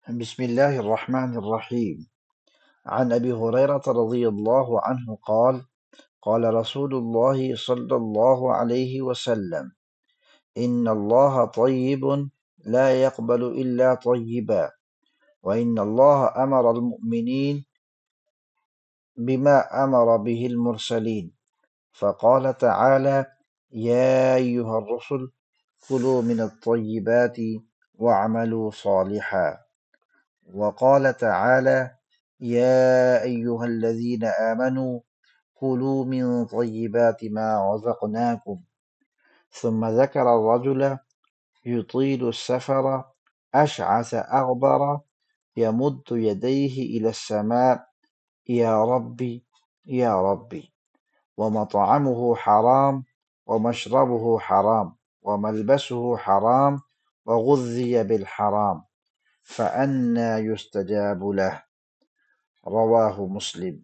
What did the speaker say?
بسم الله الرحمن الرحيم. عن أبي هريرة رضي الله عنه قال: قال رسول الله صلى الله عليه وسلم: إن الله طيب لا يقبل إلا طيبا، وإن الله أمر المؤمنين بما أمر به المرسلين، فقال تعالى: يا أيها الرسل كلوا من الطيبات واعملوا صالحا. وقال تعالى: يا أيها الذين آمنوا كلوا من طيبات ما رزقناكم. ثم ذكر الرجل يطيل السفر أشعث أغبر يمد يديه إلى السماء: يا ربي يا ربي، ومطعمه حرام ومشربه حرام وملبسه حرام وغذي بالحرام، فأنى يستجاب له. رواه مسلم.